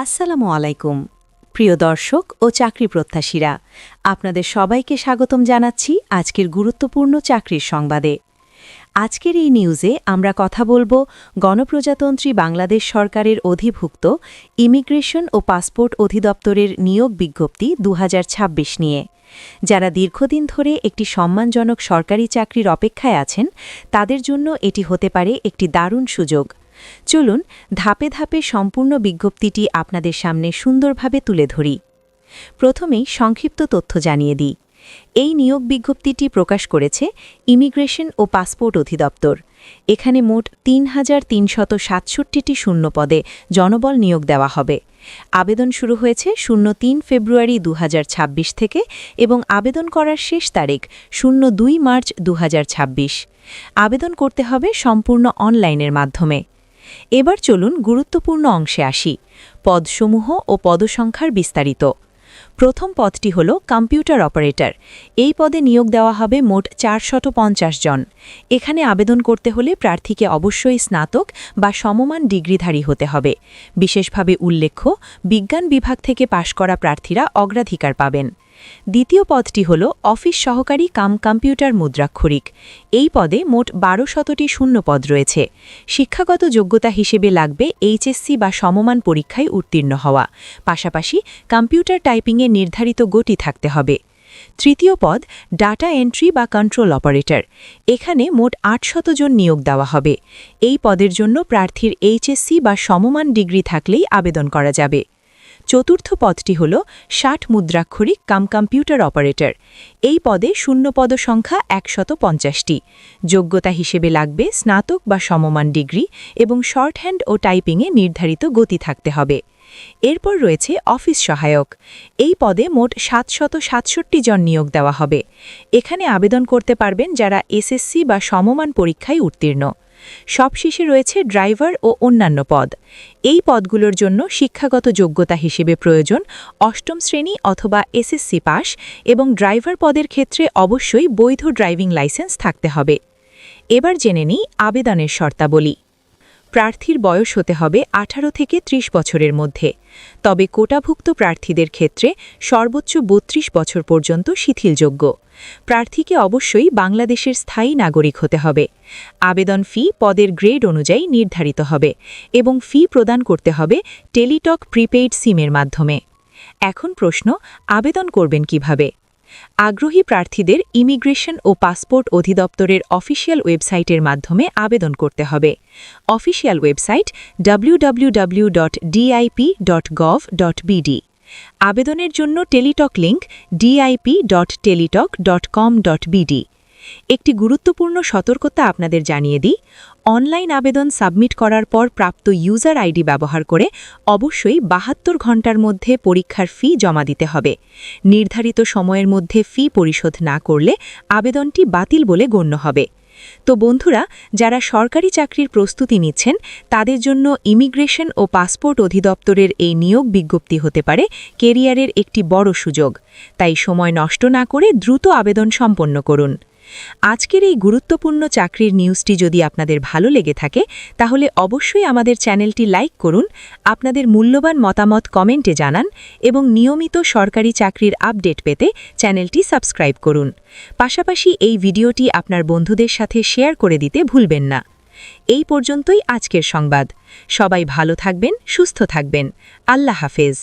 আসসালামু আলাইকুম প্রিয় দর্শক ও চাকরি প্রত্যাশীরা আপনাদের সবাইকে স্বাগতম জানাচ্ছি আজকের গুরুত্বপূর্ণ চাকরির সংবাদে। আজকের এই নিউজে আমরা কথা বলবো গণপ্রজাতন্ত্রী বাংলাদেশ সরকারের অধিভুক্ত ইমিগ্রেশন ও পাসপোর্ট অধিদপ্তরের নিয়োগ বিজ্ঞপ্তি ২০২৬ নিয়ে। যারা দীর্ঘদিন ধরে একটি সম্মানজনক সরকারি চাকরির অপেক্ষায় আছেন তাদের জন্য এটি হতে পারে একটি দারুণ সুযোগ। চলুন ধাপে ধাপে সম্পূর্ণ বিজ্ঞপ্তিটি আপনাদের সামনে সুন্দরভাবে তুলে ধরি। প্রথমেই সংক্ষিপ্ত তথ্য জানিয়ে দিই। এই নিয়োগ বিজ্ঞপ্তিটি প্রকাশ করেছে ইমিগ্রেশন ও পাসপোর্ট অধিদপ্তর। এখানে মোট ৩,৩৬৭টি শূন্য পদে জনবল নিয়োগ দেওয়া হবে। আবেদন শুরু হয়েছে ৩ ফেব্রুয়ারি ২০২৬ থেকে এবং আবেদন করার শেষ তারিখ ২ মার্চ ২০২৬। আবেদন করতে হবে সম্পূর্ণ অনলাইনের মাধ্যমে। এবার চলুন গুরুত্বপূর্ণ অংশে আসি। পদসমূহ ও পদসংখ্যার বিস্তারিত। প্রথম পদটি হল কম্পিউটার অপারেটর। এই পদে নিয়োগ দেওয়া হবে মোট ৪৫০ জন। এখানে আবেদন করতে হলে প্রার্থীকে অবশ্যই স্নাতক বা সমমান ডিগ্রিধারী হতে হবে। বিশেষভাবে উল্লেখ্য, বিজ্ঞান বিভাগ থেকে পাশ করা প্রার্থীরা অগ্রাধিকার পাবেন। দ্বিতীয় পদটি হল অফিস সহকারী কাম কম্পিউটার মুদ্রাক্ষরিক। এই পদে মোট ১২০০টি শূন্য পদ রয়েছে। শিক্ষাগত যোগ্যতা হিসেবে লাগবে এইচএসসি বা সমমান পরীক্ষায় উত্তীর্ণ হওয়া, পাশাপাশি কম্পিউটার টাইপিংয়ে নির্ধারিত গতি থাকতে হবে। তৃতীয় পদ ডাটা এন্ট্রি বা কন্ট্রোল অপারেটর। এখানে মোট ৮০০ জন নিয়োগ দেওয়া হবে। এই পদের জন্য প্রার্থীর এইচএসসি বা সমমান ডিগ্রি থাকলেই আবেদন করা যাবে। চতুর্থ পদটি হল ৬০ মুদ্রাক্ষরিক কাম কম্পিউটার অপারেটর। এই পদে শূন্য পদ সংখ্যা ১৫০টি। যোগ্যতা হিসেবে লাগবে স্নাতক বা সমমান ডিগ্রি এবং শর্টহ্যান্ড ও টাইপিংয়ে নির্ধারিত গতি থাকতে হবে। এরপর রয়েছে অফিস সহায়ক। এই পদে মোট ৭৬৭ জন নিয়োগ দেওয়া হবে। এখানে আবেদন করতে পারবেন যারা এসএসসি বা সমমান পরীক্ষায় উত্তীর্ণ। সবশেষে রয়েছে ড্রাইভার ও অন্যান্য পদ। এই পদগুলোর জন্য শিক্ষাগত যোগ্যতা হিসেবে প্রয়োজন অষ্টম শ্রেণী অথবা এসএসসি পাস এবং ড্রাইভার পদের ক্ষেত্রে অবশ্যই বৈধ ড্রাইভিং লাইসেন্স থাকতে হবে। এবার জেনে নিই আবেদনের শর্তাবলী। প্রার্থীর বয়স হতে হবে ১৮ থেকে ৩০ বছরের মধ্যে। তবে কোটাভুক্ত প্রার্থীদের ক্ষেত্রে সর্বোচ্চ ৩২ বছর পর্যন্ত শিথিলযোগ্য। প্রার্থীকে অবশ্যই বাংলাদেশের স্থায়ী নাগরিক হতে হবে। আবেদন ফি পদের গ্রেড অনুযায়ী নির্ধারিত হবে এবং ফি প্রদান করতে হবে টেলিটক প্রিপেইড সিমের মাধ্যমে। এখন প্রশ্ন, আবেদন করবেন কিভাবে? আগ্রহী প্রার্থীদের ইমিগ্রেশন ও পাসপোর্ট অধিদপ্তরের অফিসিয়াল ওয়েবসাইটের মাধ্যমে আবেদন করতে হবে। Official website www.dip.gov.bd। আবেদনের জন্য টেলিটক লিঙ্ক dip.teletalk.com.bd। একটি গুরুত্বপূর্ণ সতর্কতা আপনাদের জানিয়ে দিই, অনলাইন আবেদন সাবমিট করার পর প্রাপ্ত ইউজার আইডি ব্যবহার করে অবশ্যই ৭২ ঘণ্টার মধ্যে পরীক্ষার ফি জমা দিতে হবে। নির্ধারিত সময়ের মধ্যে ফি পরিশোধ না করলে আবেদনটি বাতিল বলে গণ্য হবে। তো বন্ধুরা, যারা সরকারি চাকরির প্রস্তুতি নিচ্ছেন তাদের জন্য ইমিগ্রেশন ও পাসপোর্ট অধিদপ্তরের এই নিয়োগ বিজ্ঞপ্তি হতে পারে কেরিয়ারের একটি বড় সুযোগ। তাই সময় নষ্ট না করে দ্রুত আবেদন সম্পন্ন করুন। আজকের এই গুরুত্বপূর্ণ চাকরির নিউজটি যদি আপনাদের ভালো লেগে থাকে তাহলে অবশ্যই আমাদের চ্যানেলটি লাইক করুন, আপনাদের মূল্যবান মতামত কমেন্টে জানান এবং নিয়মিত সরকারি চাকরির আপডেট পেতে চ্যানেলটি সাবস্ক্রাইব করুন। পাশাপাশি এই ভিডিওটি আপনার বন্ধুদের সাথে শেয়ার করে দিতে ভুলবেন না। এই পর্যন্তই আজকের সংবাদ। সবাই ভালো থাকবেন, সুস্থ থাকবেন। আল্লাহ হাফেজ।